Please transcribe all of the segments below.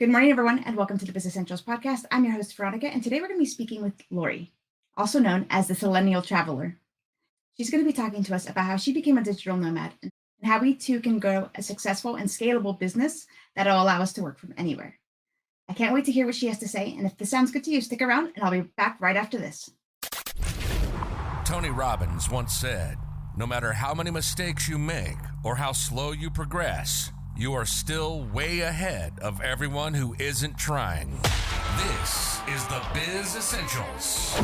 Good morning, everyone, and welcome to the Biz Essentials Podcast. I'm your host, Veronika, and today we're going to be speaking with Lori, also known as the Xennial Traveler. She's going to be talking to us about how she became a digital nomad and how we too can grow a successful and scalable business that will allow us to work from anywhere. I can't wait to hear what she has to say, and if this sounds good to you, stick around, and I'll be back right after this. Tony Robbins once said, "No matter how many mistakes you make or how slow you progress, you are still way ahead of everyone who isn't trying." This is the Biz Essentials.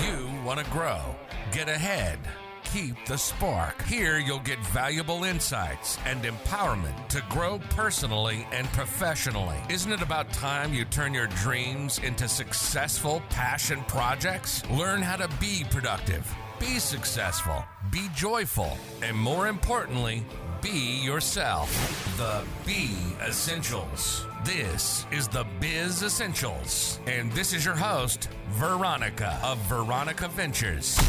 You want to grow, get ahead, keep the spark. Here you'll get valuable insights and empowerment to grow personally and professionally. Isn't it about time you turn your dreams into successful passion projects? Learn how to be productive, be successful, be joyful, and more importantly, be yourself. The Be Essentials. This is the Biz Essentials. And this is your host, Veronika of Veronika Ventures.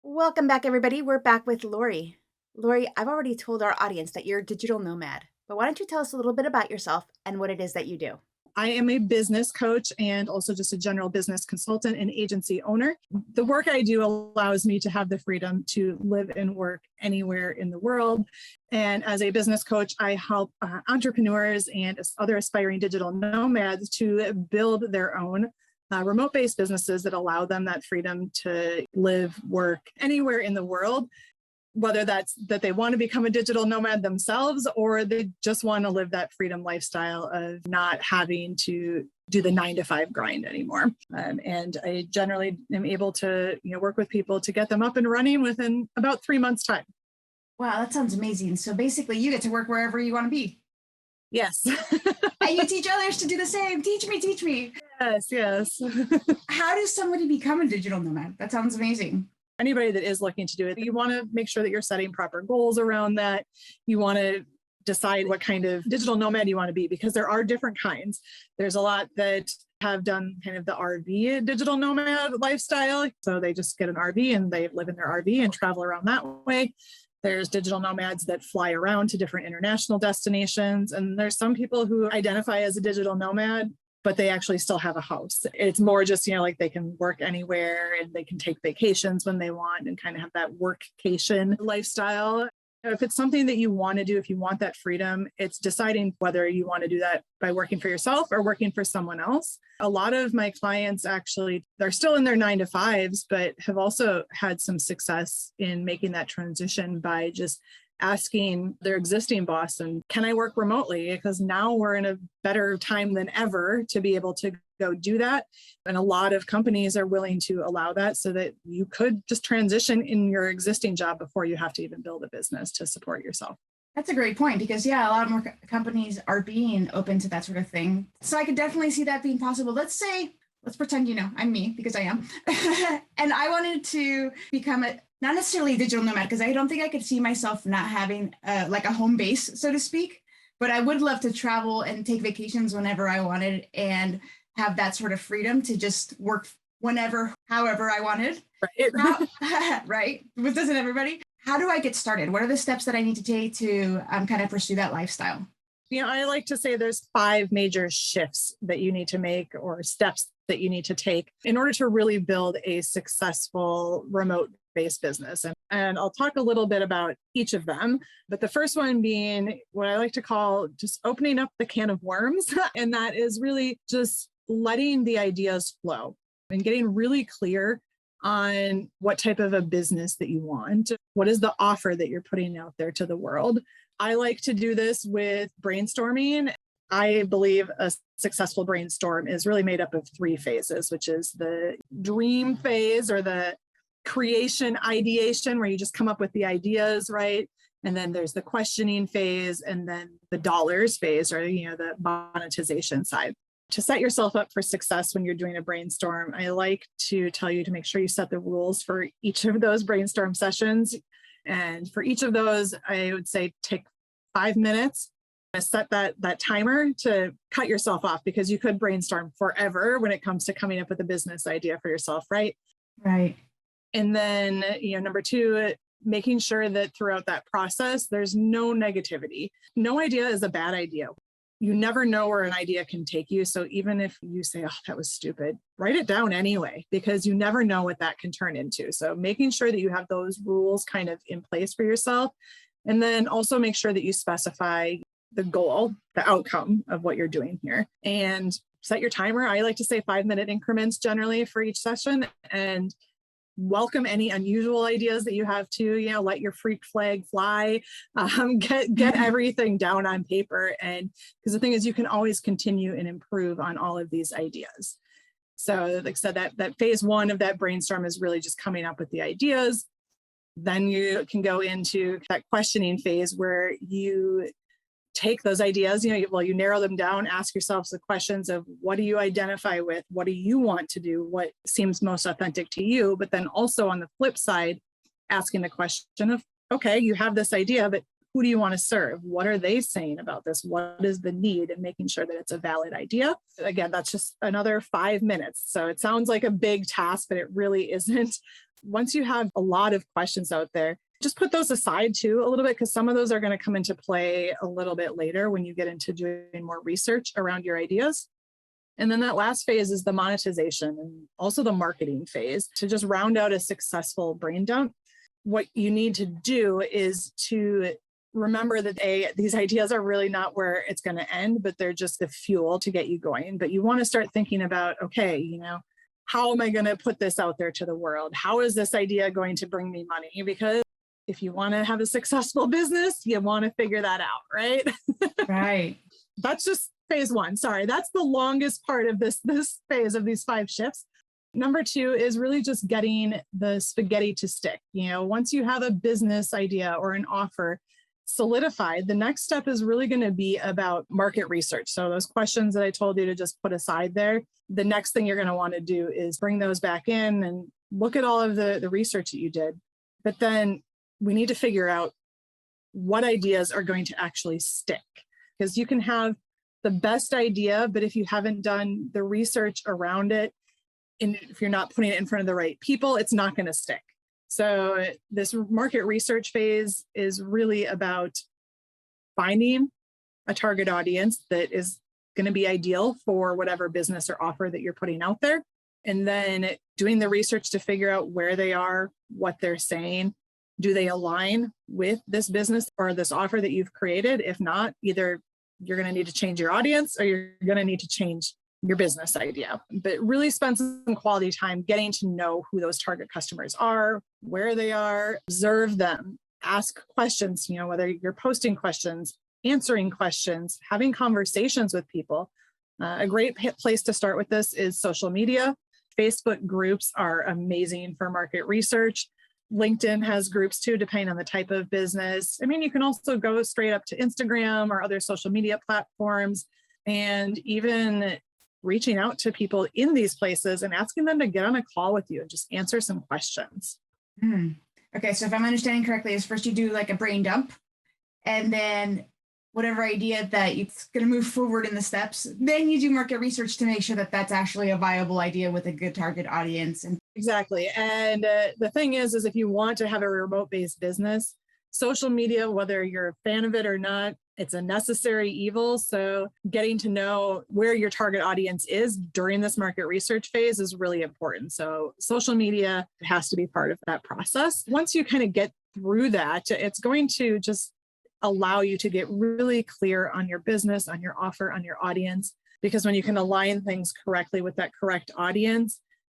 Welcome back, everybody. We're back with Lori. Lori, I've already told our audience that you're a digital nomad, but why don't you tell us a little bit about yourself and what it is that you do? I am a business coach and also just a general business consultant and agency owner. The work I do allows me to have the freedom to live and work anywhere in the world. And as a business coach, I help entrepreneurs and other aspiring digital nomads to build their own remote-based businesses that allow them that freedom to live, work anywhere in the world, whether that's that they want to become a digital nomad themselves or they just want to live that freedom lifestyle of not having to do the 9-to-5 grind anymore. And I generally am able to work with people to get them up and running within about 3 months' time. Wow, that sounds amazing. So basically, you get to work wherever you want to be. Yes. And you teach others to do the same. Teach me. Yes. How does somebody become a digital nomad? That sounds amazing. Anybody that is looking to do it, you want to make sure that you're setting proper goals around that. You want to decide what kind of digital nomad you want to be, because there are different kinds. There's a lot that have done kind of the RV digital nomad lifestyle. So they just get an RV and they live in their RV and travel around that way. There's digital nomads that fly around to different international destinations. And there's some people who identify as a digital nomad, but they actually still have a house. It's more just, like they can work anywhere and they can take vacations when they want and kind of have that workcation lifestyle. If it's something that you want to do, if you want that freedom, it's deciding whether you want to do that by working for yourself or working for someone else. A lot of my clients actually, they're still in their 9-to-5s, but have also had some success in making that transition by just asking their existing boss, and can I work remotely? Because now we're in a better time than ever to be able to go do that. And a lot of companies are willing to allow that so that you could just transition in your existing job before you have to even build a business to support yourself. That's a great point, because a lot more companies are being open to that sort of thing. So I could definitely see that being possible. Let's pretend, I'm me, because I am. And I wanted to become not necessarily a digital nomad, because I don't think I could see myself not having like a home base, so to speak. But I would love to travel and take vacations whenever I wanted and have that sort of freedom to just work whenever, however I wanted. Right. Right? Doesn't everybody? How do I get started? What are the steps that I need to take to kind of pursue that lifestyle? I like to say there's 5 major shifts that you need to make, or steps that you need to take in order to really build a successful remote-based business. And I'll talk a little bit about each of them. But the first one being what I like to call just opening up the can of worms. And that is really just letting the ideas flow and getting really clear on what type of a business that you want. What is the offer that you're putting out there to the world? I like to do this with brainstorming. I believe a successful brainstorm is really made up of 3 phases, which is the dream phase, or the creation ideation, where you just come up with the ideas, right? And then there's the questioning phase, and then the dollars phase, or the monetization side. To set yourself up for success when you're doing a brainstorm, I like to tell you to make sure you set the rules for each of those brainstorm sessions. And for each of those, I would say take 5 minutes, set that timer to cut yourself off, because you could brainstorm forever when it comes to coming up with a business idea for yourself, right? Right. And then, number 2, making sure that throughout that process, there's no negativity. No idea is a bad idea. You never know where an idea can take you. So even if you say, oh, that was stupid, write it down anyway, because you never know what that can turn into. So making sure that you have those rules kind of in place for yourself. And then also make sure that you specify the goal, the outcome of what you're doing here, and set your timer. I like to say 5-minute increments generally for each session, and welcome any unusual ideas that you have to, let your freak flag fly, get everything down on paper. And because the thing is, you can always continue and improve on all of these ideas. So like I said, that phase one of that brainstorm is really just coming up with the ideas. Then you can go into that questioning phase where you take those ideas, you narrow them down, ask yourselves the questions of what do you identify with? What do you want to do? What seems most authentic to you? But then also on the flip side, asking the question of, okay, you have this idea, but who do you want to serve? What are they saying about this? What is the need? And making sure that it's a valid idea. Again, that's just another 5 minutes. So it sounds like a big task, but it really isn't. Once you have a lot of questions out there, just put those aside too a little bit, because some of those are going to come into play a little bit later when you get into doing more research around your ideas. And then that last phase is the monetization and also the marketing phase to just round out a successful brain dump. What you need to do is to remember that these ideas are really not where it's going to end, but they're just the fuel to get you going. But you want to start thinking about, okay, how am I going to put this out there to the world? How is this idea going to bring me money? Because if you want to have a successful business, you want to figure that out, right? Right. That's just phase one. Sorry, that's the longest part of this phase of these 5 shifts. Number 2 is really just getting the spaghetti to stick. Once you have a business idea or an offer solidified, the next step is really going to be about market research. So those questions that I told you to just put aside there, the next thing you're going to want to do is bring those back in and look at all of the research that you did. But then we need to figure out what ideas are going to actually stick, because you can have the best idea, but if you haven't done the research around it, and if you're not putting it in front of the right people, it's not going to stick. So this market research phase is really about finding a target audience that is going to be ideal for whatever business or offer that you're putting out there. And then doing the research to figure out where they are, what they're saying. Do they align with this business or this offer that you've created? If not, either you're going to need to change your audience or you're going to need to change your business idea. But really spend some quality time getting to know who those target customers are, where they are, observe them, ask questions, whether you're posting questions, answering questions, having conversations with people. A great place to start with this is social media. Facebook groups are amazing for market research. LinkedIn has groups too, depending on the type of business. You can also go straight up to Instagram or other social media platforms, and even reaching out to people in these places and asking them to get on a call with you and just answer some questions. Okay, so if I'm understanding correctly, is first you do like a brain dump, and then whatever idea that it's going to move forward in the steps, then you do market research to make sure that that's actually a viable idea with a good target audience. And exactly. And the thing is if you want to have a remote-based business, social media, whether you're a fan of it or not, it's a necessary evil. So getting to know where your target audience is during this market research phase is really important. So social media has to be part of that process. Once you kind of get through that, it's going to just allow you to get really clear on your business, on your offer, on your audience, because when you can align things correctly with that correct audience,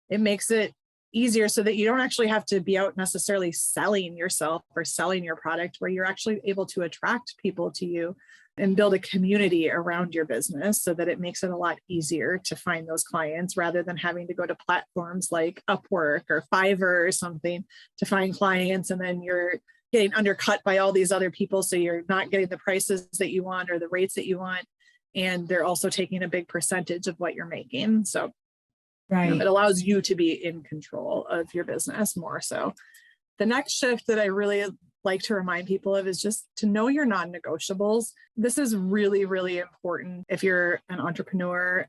it makes it easier so that you don't actually have to be out necessarily selling yourself or selling your product, where you're actually able to attract people to you and build a community around your business so that it makes it a lot easier to find those clients rather than having to go to platforms like Upwork or Fiverr or something to find clients. And then you're getting undercut by all these other people. So you're not getting the prices that you want or the rates that you want. And they're also taking a big percentage of what you're making. So it allows you to be in control of your business more so. The next shift that I really like to remind people of is just to know your non-negotiables. This is really, really important if you're an entrepreneur.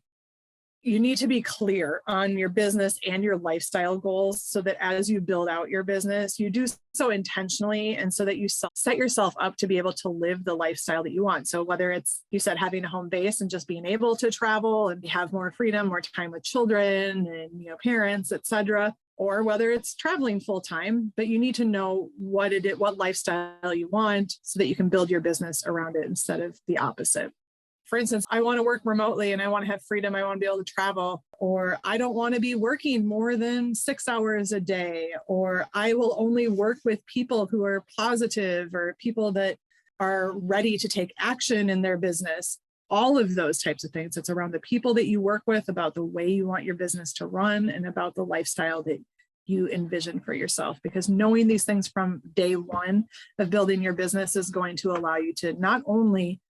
you need to be clear on your business and your lifestyle goals so that as you build out your business, you do so intentionally and so that you set yourself up to be able to live the lifestyle that you want. So whether it's, you said, having a home base and just being able to travel and have more freedom, more time with children and, parents, etc., or whether it's traveling full time, but you need to know what lifestyle you want so that you can build your business around it instead of the opposite. For instance, I want to work remotely and I want to have freedom. I want to be able to travel, or I don't want to be working more than 6 hours a day, or I will only work with people who are positive or people that are ready to take action in their business. All of those types of things. It's around the people that you work with, about the way you want your business to run, and about the lifestyle that you envision for yourself. Because knowing these things from day one of building your business is going to allow you to not only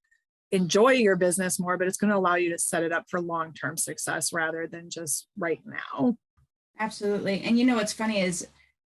enjoy your business more, but it's going to allow you to set it up for long-term success rather than just right now. Absolutely. And what's funny is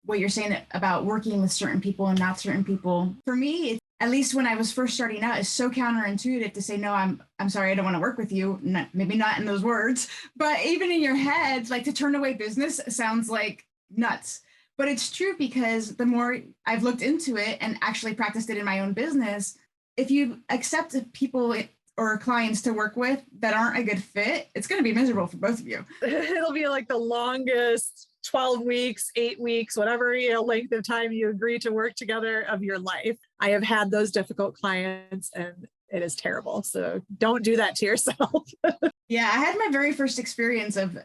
what you're saying about working with certain people and not certain people. For me, at least when I was first starting out, it's so counterintuitive to say, no, I'm sorry, I don't want to work with you. Maybe not in those words, but even in your head, like, to turn away business sounds like nuts. But it's true, because the more I've looked into it and actually practiced it in my own business, if you accept people or clients to work with that aren't a good fit, it's going to be miserable for both of you. It'll be like the longest 12 weeks, 8 weeks, whatever length of time you agree to work together of your life. I have had those difficult clients and it is terrible. So don't do that to yourself. Yeah, I had my very first experience of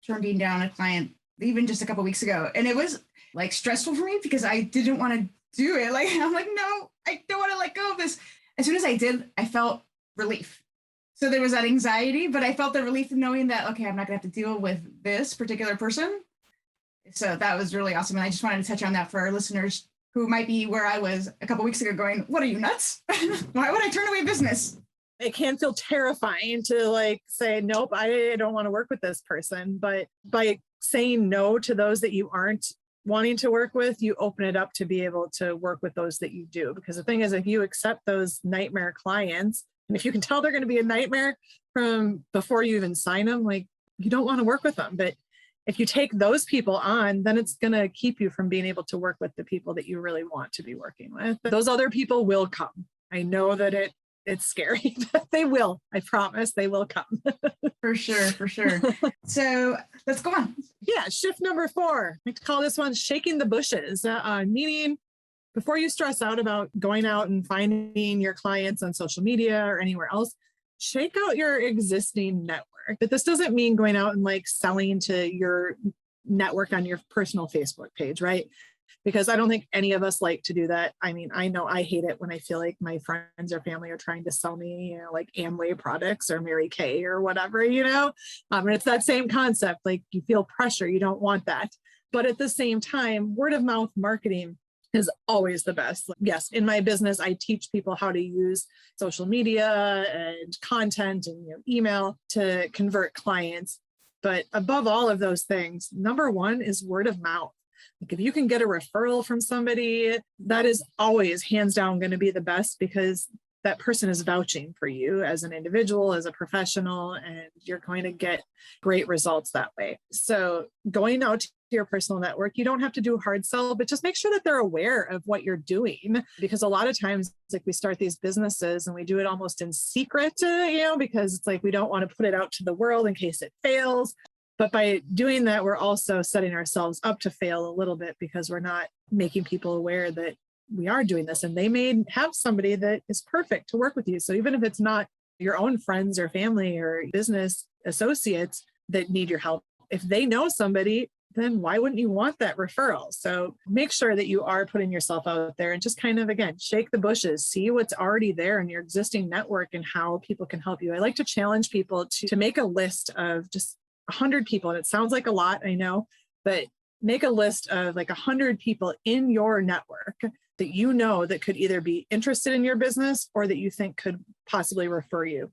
turning down a client even just a couple of weeks ago. And it was like stressful for me because I didn't want to do it. Like, I'm like, no, I don't want to let go of this. As soon as I did, I felt relief. So there was that anxiety, but I felt the relief of knowing that, okay, I'm not gonna have to deal with this particular person. So that was really awesome. And I just wanted to touch on that for our listeners who might be where I was a couple of weeks ago going, what are you, nuts? Why would I turn away business? It can feel terrifying to say, nope, I don't want to work with this person. But by saying no to those that you aren't wanting to work with, you open it up to be able to work with those that you do. Because the thing is, if you accept those nightmare clients, and if you can tell they're going to be a nightmare from before you even sign them, you don't want to work with them. But if you take those people on, then it's going to keep you from being able to work with the people that you really want to be working with. Those other people will come. I know that it's scary, but they will. I promise they will come. For sure. So let's go on. Yeah, shift number 4. I like to call this one shaking the bushes, meaning before you stress out about going out and finding your clients on social media or anywhere else, shake out your existing network. But this doesn't mean going out and selling to your network on your personal Facebook page, right? Because I don't think any of us like to do that. I mean, I know I hate it when I feel like my friends or family are trying to sell me, Amway products or Mary Kay or whatever, and it's that same concept. You feel pressure, you don't want that. But at the same time, word of mouth marketing is always the best. Yes, in my business, I teach people how to use social media and content and email to convert clients. But above all of those things, number 1 is word of mouth. If you can get a referral from somebody, that is always hands down going to be the best, because that person is vouching for you as an individual, as a professional, and you're going to get great results that way. So going out to your personal network, you don't have to do a hard sell, but just make sure that they're aware of what you're doing. Because a lot of times, we start these businesses and we do it almost in secret, because it's we don't want to put it out to the world in case it fails. But by doing that, we're also setting ourselves up to fail a little bit, because we're not making people aware that we are doing this, and they may have somebody that is perfect to work with you. So even if it's not your own friends or family or business associates that need your help, if they know somebody, then why wouldn't you want that referral? So make sure that you are putting yourself out there and just kind of, again, shake the bushes, see what's already there in your existing network and how people can help you. I like to challenge people to make a list of just 100 people. And it sounds like a lot, I know, but make a list of 100 people in your network that you know that could either be interested in your business or that you think could possibly refer you.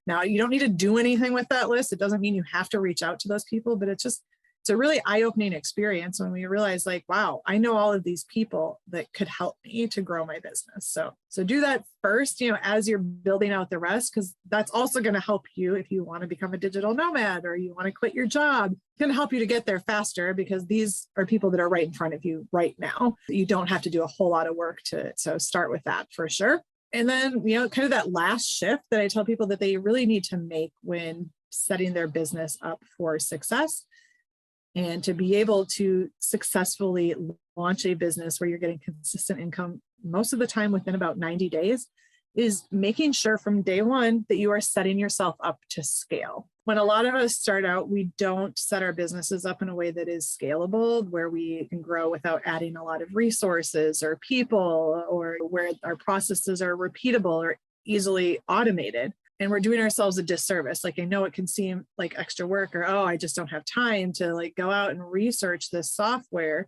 Now, you don't need to do anything with that list. It doesn't mean you have to reach out to those people, but it's it's a really eye-opening experience when we realize like, wow, I know all of these people that could help me to grow my business. So do that first, as you're building out the rest, because that's also going to help you if you want to become a digital nomad or you want to quit your job. It's going to help you to get there faster because these are people that are right in front of you right now. You don't have to do a whole lot of work so start with that for sure. And then, kind of that last shift that I tell people that they really need to make when setting their business up for success and to be able to successfully launch a business where you're getting consistent income most of the time within about 90 days is making sure from day one that you are setting yourself up to scale. When a lot of us start out, we don't set our businesses up in a way that is scalable, where we can grow without adding a lot of resources or people, or where our processes are repeatable or easily automated. And we're doing ourselves a disservice. Like, I know it can seem like extra work or, oh, I just don't have time to like go out and research this software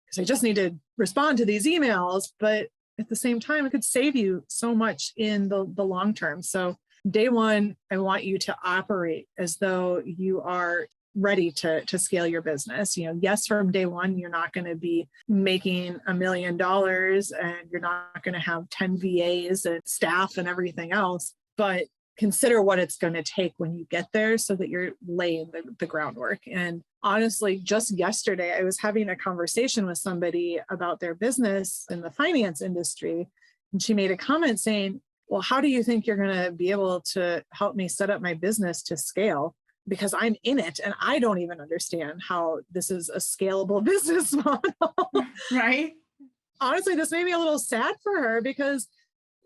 because I just need to respond to these emails. But at the same time, it could save you so much in the long term. So day one, I want you to operate as though you are ready to scale your business. Yes, from day one, you're not going to be making $1 million and you're not going to have 10 VAs and staff and everything else, but consider what it's going to take when you get there so that you're laying the groundwork. And honestly, just yesterday, I was having a conversation with somebody about their business in the finance industry. And she made a comment saying, well, how do you think you're going to be able to help me set up my business to scale? Because I'm in it and I don't even understand how this is a scalable business model. Right. Honestly, this made me a little sad for her because,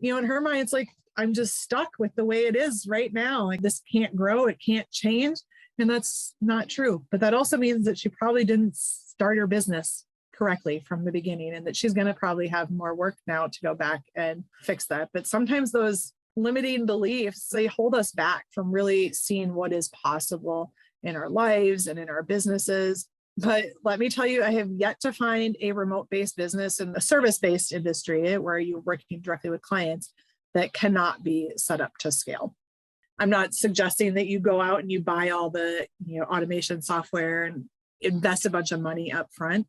in her mind, it's like, I'm just stuck with the way it is right now. Like, this can't grow, it can't change. And that's not true. But that also means that she probably didn't start her business correctly from the beginning and that she's going to probably have more work now to go back and fix that. But sometimes those limiting beliefs, they hold us back from really seeing what is possible in our lives and in our businesses. But let me tell you, I have yet to find a remote-based business in the service-based industry where you're working directly with clients that cannot be set up to scale. I'm not suggesting that you go out and you buy all the automation software and invest a bunch of money up front,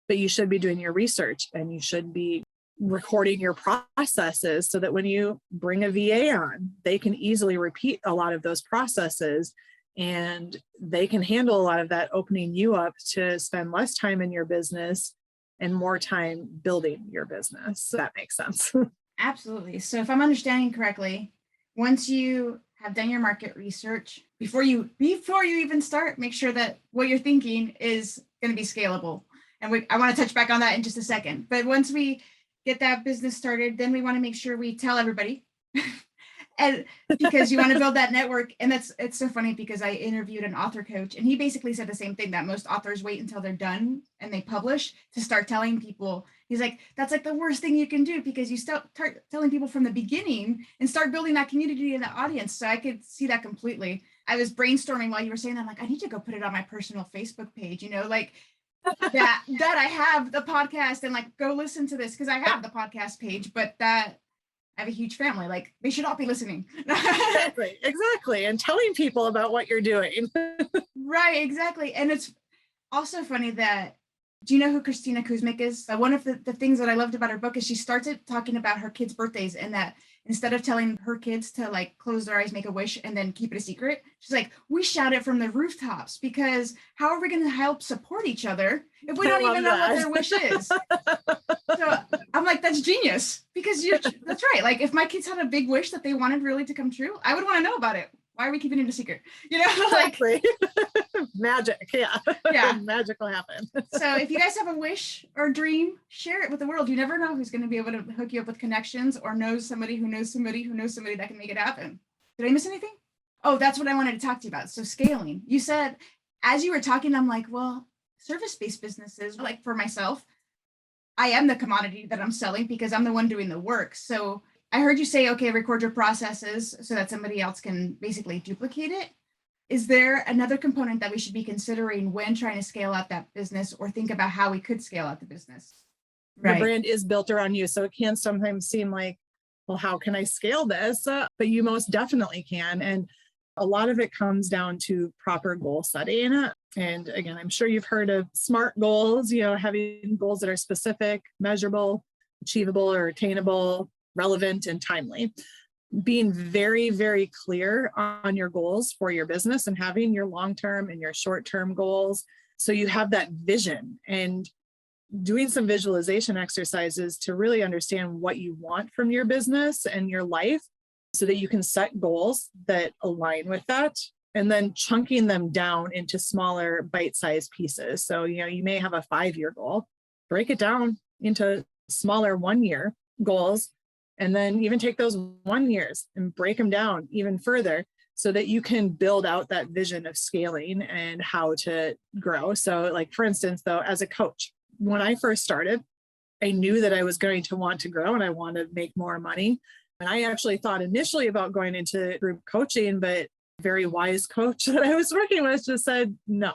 but you should be doing your research and you should be recording your processes so that when you bring a VA on, they can easily repeat a lot of those processes and they can handle a lot of that, opening you up to spend less time in your business and more time building your business. So that makes sense. Absolutely. So if I'm understanding correctly, once you have done your market research, before you even start, make sure that what you're thinking is going to be scalable. And I want to touch back on that in just a second. But once we get that business started, then we want to make sure we tell everybody. And because you want to build that network. And it's so funny because I interviewed an author coach and he basically said the same thing, that most authors wait until they're done and they publish to start telling people. He's like, that's like the worst thing you can do because you start telling people from the beginning and start building that community and that audience. So I could see that completely. I was brainstorming while you were saying that. I'm like, I need to go put it on my personal Facebook page, like that I have the podcast and like go listen to this because I have the podcast page, but that I have a huge family. Like, they should all be listening. Exactly. And telling people about what you're doing. Right, exactly. And it's also funny that, do you know who Christina Kuzmic is? One of the things that I loved about her book is she starts it talking about her kids' birthdays and that instead of telling her kids to like close their eyes, make a wish, and then keep it a secret, she's like, we shout it from the rooftops because how are we going to help support each other if we don't even know what their wish is? So I'm like, that's genius because that's right. Like, if my kids had a big wish that they wanted really to come true, I would want to know about it. Why are we keeping it a secret? Like magic. Yeah. Magic will happen. So if you guys have a wish or dream, share it with the world. You never know who's going to be able to hook you up with connections or knows somebody who knows somebody who knows somebody that can make it happen. Did I miss anything? Oh, that's what I wanted to talk to you about. So scaling. You said, as you were talking, I'm like, well, service-based businesses, like for myself, I am the commodity that I'm selling because I'm the one doing the work. So I heard you say, okay, record your processes so that somebody else can basically duplicate it. Is there another component that we should be considering when trying to scale out that business or think about how we could scale out the business? Right. The brand is built around you. So it can sometimes seem like, well, how can I scale this? But you most definitely can. And A lot of it comes down to proper goal setting. And again, I'm sure you've heard of SMART goals, having goals that are specific, measurable, achievable or attainable, relevant, and timely. Being very, very clear on your goals for your business and having your long-term and your short-term goals. So you have that vision, and doing some visualization exercises to really understand what you want from your business and your life so that you can set goals that align with that, and then chunking them down into smaller bite-sized pieces. So, you may have a 5-year goal, break it down into smaller 1-year goals, and then even take those 1 years and break them down even further so that you can build out that vision of scaling and how to grow. So like, for instance, though, as a coach, when I first started, I knew that I was going to want to grow and I want to make more money. And I actually thought initially about going into group coaching, but a very wise coach that I was working with just said, no,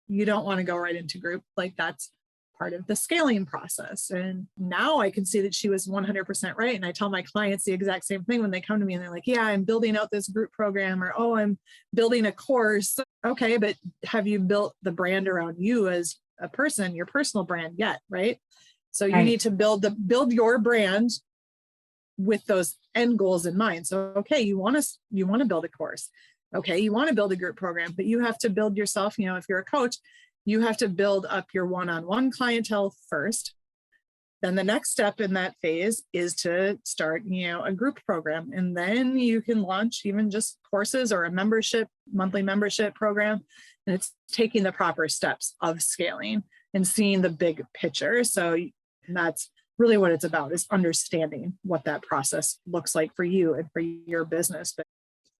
you don't want to go right into group. Like, that's part of the scaling process. And now I can see that she was 100% right. And I tell my clients the exact same thing when they come to me and they're like, yeah, I'm building out this group program, or, oh, I'm building a course. Okay, but have you built the brand around you as a person, your personal brand yet? Right. So you need to build your brand with those end goals in mind. So, okay, you want to build a course. Okay, you want to build a group program, but you have to build yourself. If you're a coach, you have to build up your one-on-one clientele first. Then the next step in that phase is to start, a group program. And then you can launch even just courses or a monthly membership program. And it's taking the proper steps of scaling and seeing the big picture. So that's really what it's about, is understanding what that process looks like for you and for your business. But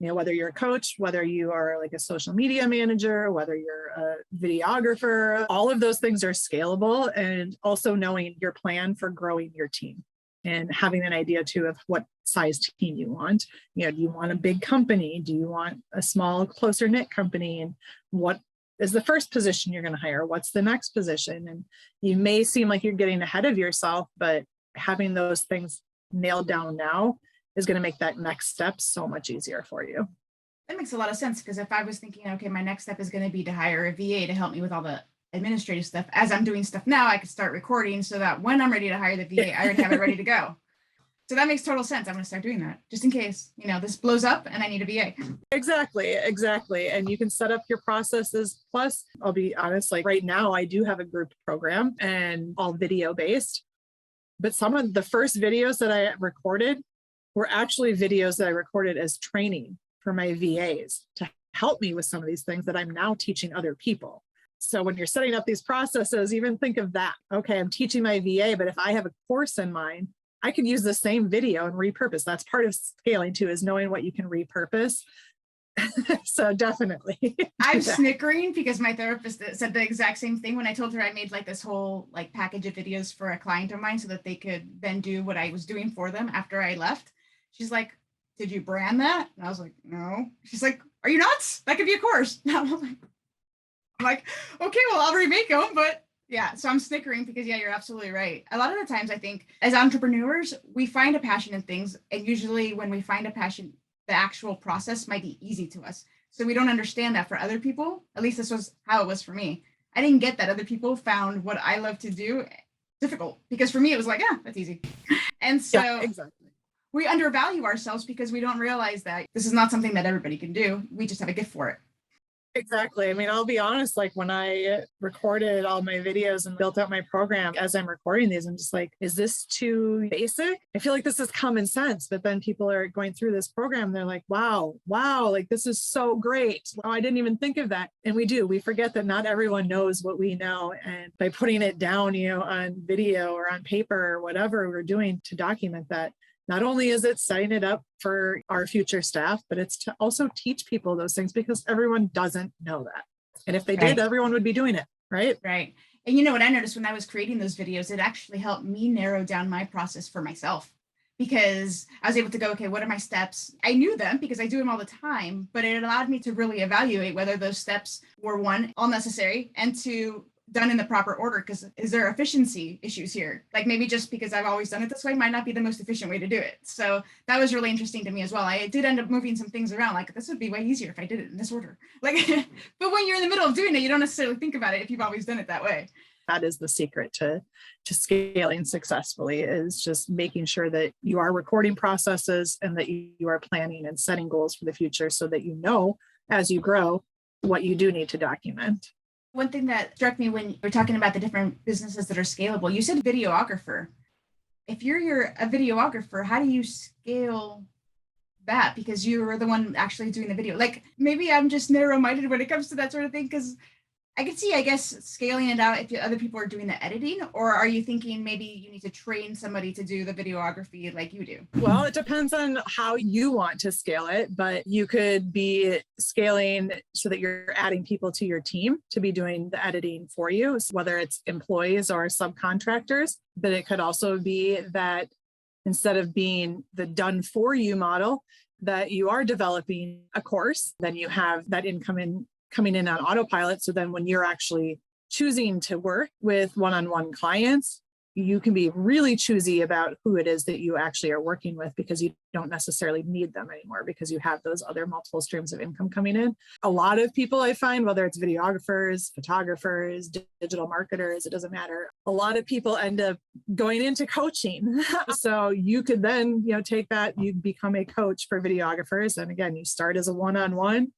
whether you're a coach, whether you are like a social media manager, whether you're a videographer, all of those things are scalable. And also knowing your plan for growing your team and having an idea too of what size team you want. Do you want a big company? Do you want a small, closer knit company? And what is the first position you're going to hire? What's the next position? And you may seem like you're getting ahead of yourself, but having those things nailed down now is going to make that next step so much easier for you. That makes a lot of sense, because if I was thinking, okay, my next step is going to be to hire a VA to help me with all the administrative stuff, as I'm doing stuff now, I could start recording so that when I'm ready to hire the VA, I already have it ready to go. So that makes total sense. I'm going to start doing that just in case, this blows up and I need a VA. Exactly. And you can set up your processes. Plus, I'll be honest, like right now, I do have a group program and all video based. But some of the first videos that I recorded were actually videos that I recorded as training for my VAs to help me with some of these things that I'm now teaching other people. So when you're setting up these processes, even think of that. Okay, I'm teaching my VA, but if I have a course in mind, I could use the same video and repurpose. That's part of scaling too, is knowing what you can repurpose. So definitely. I'm snickering because my therapist said the exact same thing when I told her I made like this whole like package of videos for a client of mine so that they could then do what I was doing for them after I left. She's like, did you brand that? And I was like, no. She's like, are you nuts? That could be a course. I'm like, okay, well, I'll remake them. But yeah, so I'm snickering because, yeah, you're absolutely right. A lot of the times I think as entrepreneurs, we find a passion in things. And usually when we find a passion, the actual process might be easy to us. So we don't understand that for other people. At least this was how it was for me. I didn't get that other people found what I love to do difficult, because for me, it was like, yeah, that's easy. And so yeah, exactly. We undervalue ourselves because we don't realize that this is not something that everybody can do. We just have a gift for it. Exactly. I mean, I'll be honest, like when I recorded all my videos and built out my program, as I'm recording these, I'm just like, is this too basic? I feel like this is common sense. But then people are going through this program. They're like, wow, like this is so great. Oh, I didn't even think of that. And we forget that not everyone knows what we know. And by putting it down, on video or on paper or whatever we're doing to document that, not only is it setting it up for our future staff, but it's to also teach people those things, because everyone doesn't know that. And if they did, everyone would be doing it, right? Right. And what I noticed when I was creating those videos, it actually helped me narrow down my process for myself, because I was able to go, okay, what are my steps? I knew them because I do them all the time, but it allowed me to really evaluate whether those steps were, one, all necessary, and two, done in the proper order? Because is there efficiency issues here? Like maybe just because I've always done it this way might not be the most efficient way to do it. So that was really interesting to me as well. I did end up moving some things around. Like this would be way easier if I did it in this order. Like, but when you're in the middle of doing it, you don't necessarily think about it if you've always done it that way. That is the secret to scaling successfully, is just making sure that you are recording processes and that you are planning and setting goals for the future so that you know as you grow what you do need to document. One thing that struck me when you were talking about the different businesses that are scalable, you said videographer. If you're a videographer, how do you scale that? Because you are the one actually doing the video. Like maybe I'm just narrow-minded when it comes to that sort of thing, because I could see, I guess, scaling it out if other people are doing the editing, or are you thinking maybe you need to train somebody to do the videography like you do? Well, it depends on how you want to scale it, but you could be scaling so that you're adding people to your team to be doing the editing for you, whether it's employees or subcontractors. But it could also be that instead of being the done for you model, that you are developing a course, then you have that income coming in on autopilot. So then when you're actually choosing to work with one-on-one clients, you can be really choosy about who it is that you actually are working with, because you don't necessarily need them anymore because you have those other multiple streams of income coming in. A lot of people I find, whether it's videographers, photographers, digital marketers, it doesn't matter. A lot of people end up going into coaching. So you could then, take that, you become a coach for videographers. And again, you start as a one-on-one,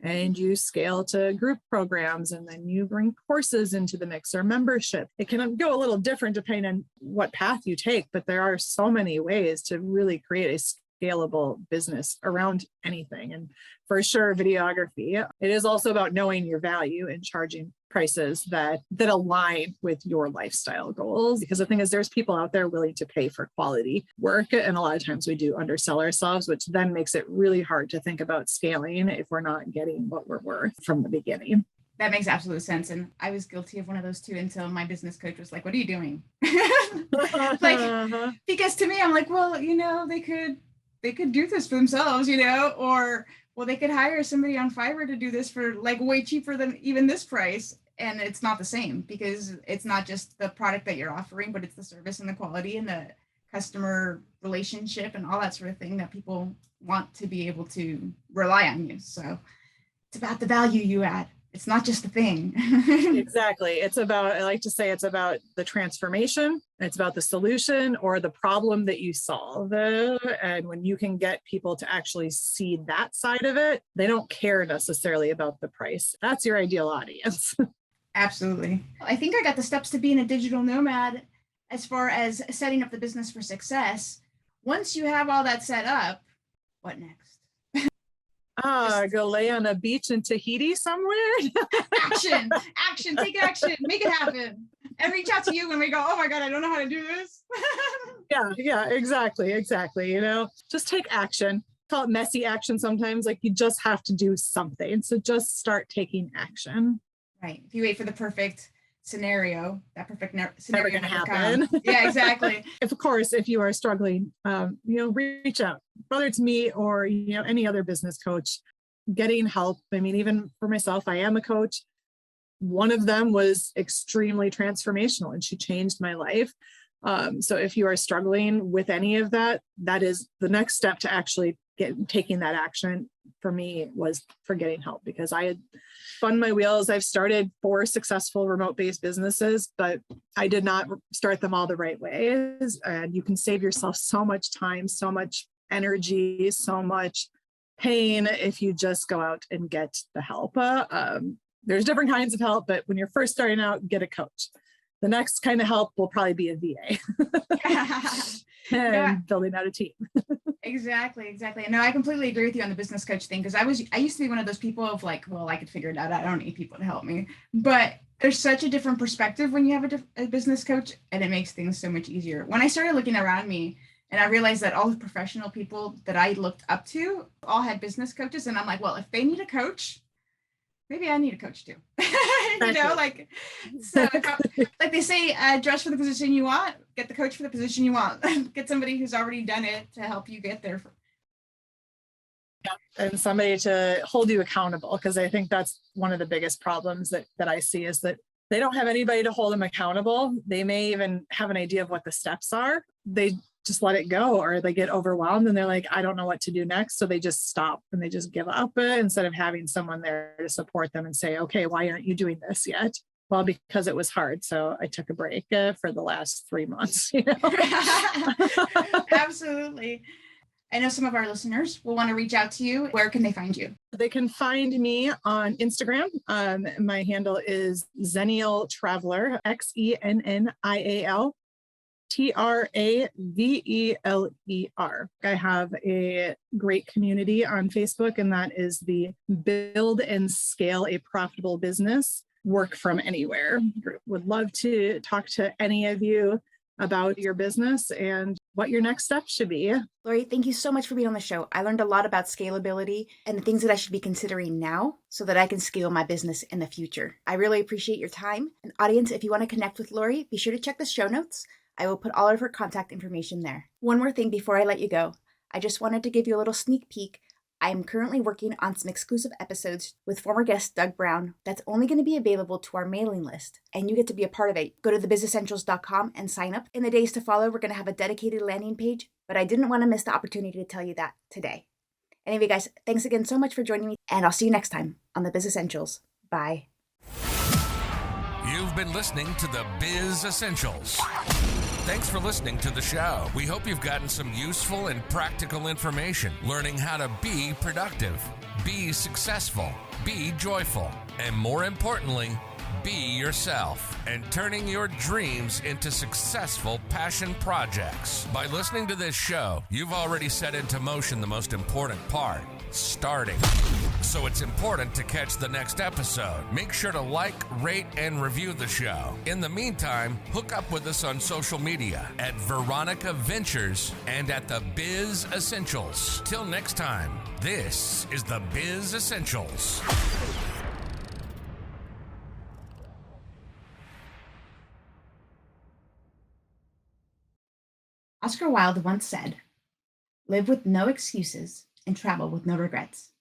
and you scale to group programs, and then you bring courses into the mix or membership. It can go a little different depending on what path you take, but there are so many ways to really create a scalable business around anything. And for sure, videography, it is also about knowing your value and charging prices that align with your lifestyle goals. Because the thing is, there's people out there willing to pay for quality work. And a lot of times we do undersell ourselves, which then makes it really hard to think about scaling if we're not getting what we're worth from the beginning. That makes absolute sense. And I was guilty of one of those too, until my business coach was like, what are you doing? Like, because to me, I'm like, well, they could do this for themselves, or well, they could hire somebody on Fiverr to do this for like way cheaper than even this price. And it's not the same, because it's not just the product that you're offering, but it's the service and the quality and the customer relationship and all that sort of thing that people want to be able to rely on you. So it's about the value you add. It's not just the thing. Exactly. I like to say it's about the transformation. It's about the solution or the problem that you solve. And when you can get people to actually see that side of it, they don't care necessarily about the price. That's your ideal audience. Absolutely. I think I got the steps to being a digital nomad as far as setting up the business for success. Once you have all that set up, what next? Go lay on a beach in Tahiti somewhere. Action, take action, make it happen. And reach out to you when we go, oh my God, I don't know how to do this. Yeah, exactly. Just take action. Call it messy action sometimes. Like you just have to do something. So just start taking action. Right. If you wait for the perfect scenario, that perfect scenario never going to happen. Yeah, exactly. Of course, if you are struggling, reach out, whether it's me or, any other business coach, getting help. I mean, even for myself, I am a coach. One of them was extremely transformational and she changed my life. So if you are struggling with any of that, that is the next step to actually taking that action. For me was for getting help, because I had spun my wheels. I've started 4 successful remote-based businesses, but I did not start them all the right ways. And you can save yourself so much time, so much energy, so much pain if you just go out and get the help. There's different kinds of help, but when you're first starting out, get a coach. The next kind of help will probably be a VA. And building out a team. Exactly. No, I completely agree with you on the business coach thing, because I used to be one of those people of like, well, I could figure it out. I don't need people to help me. But there's such a different perspective when you have a business coach, and it makes things so much easier. When I started looking around me and I realized that all the professional people that I looked up to all had business coaches, and I'm like, well, if they need a coach, maybe I need a coach too. Like they say, dress for the position you want, get the coach for the position you want, get somebody who's already done it to help you get there. And somebody to hold you accountable, because I think that's one of the biggest problems that I see, is that They don't have anybody to hold them accountable. They may even have an idea of what the steps are. They just let it go, or they get overwhelmed and they're like, I don't know what to do next. So they just stop and they just give up instead of having someone there to support them and say, okay, why aren't you doing this yet? Well, because it was hard. So I took a break for the last 3 months. Absolutely. I know some of our listeners will want to reach out to you. Where can they find you? They can find me on Instagram. My handle is Xennial Traveler, Xennial Traveler. I have a great community on Facebook, and that is the Build and Scale a Profitable Business Work from Anywhere group. Would love to talk to any of you about your business and what your next steps should be. Lori, thank you so much for being on the show. I learned a lot about scalability and the things that I should be considering now so that I can scale my business in the future. I really appreciate your time. And audience, if you want to connect with Lori, be sure to check the show notes. I will put all of her contact information there. One more thing before I let you go. I just wanted to give you a little sneak peek. I am currently working on some exclusive episodes with former guest Doug Brown that's only going to be available to our mailing list, and you get to be a part of it. Go to thebizessentials.com and sign up. In the days to follow, we're going to have a dedicated landing page, but I didn't want to miss the opportunity to tell you that today. Anyway, guys, thanks again so much for joining me, and I'll see you next time on the Biz Essentials. Bye. You've been listening to the Biz Essentials. Thanks for listening to the show. We hope you've gotten some useful and practical information, learning how to be productive, be successful, be joyful, and more importantly, be yourself, and turning your dreams into successful passion projects. By listening to this show, you've already set into motion the most important part, starting. So it's important to catch the next episode. Make sure to like, rate, and review the show. In the meantime, hook up with us on social media at Veronika Ventures and at the Biz Essentials. Till next time, this is the Biz Essentials. Oscar Wilde once said, "Live with no excuses and travel with no regrets."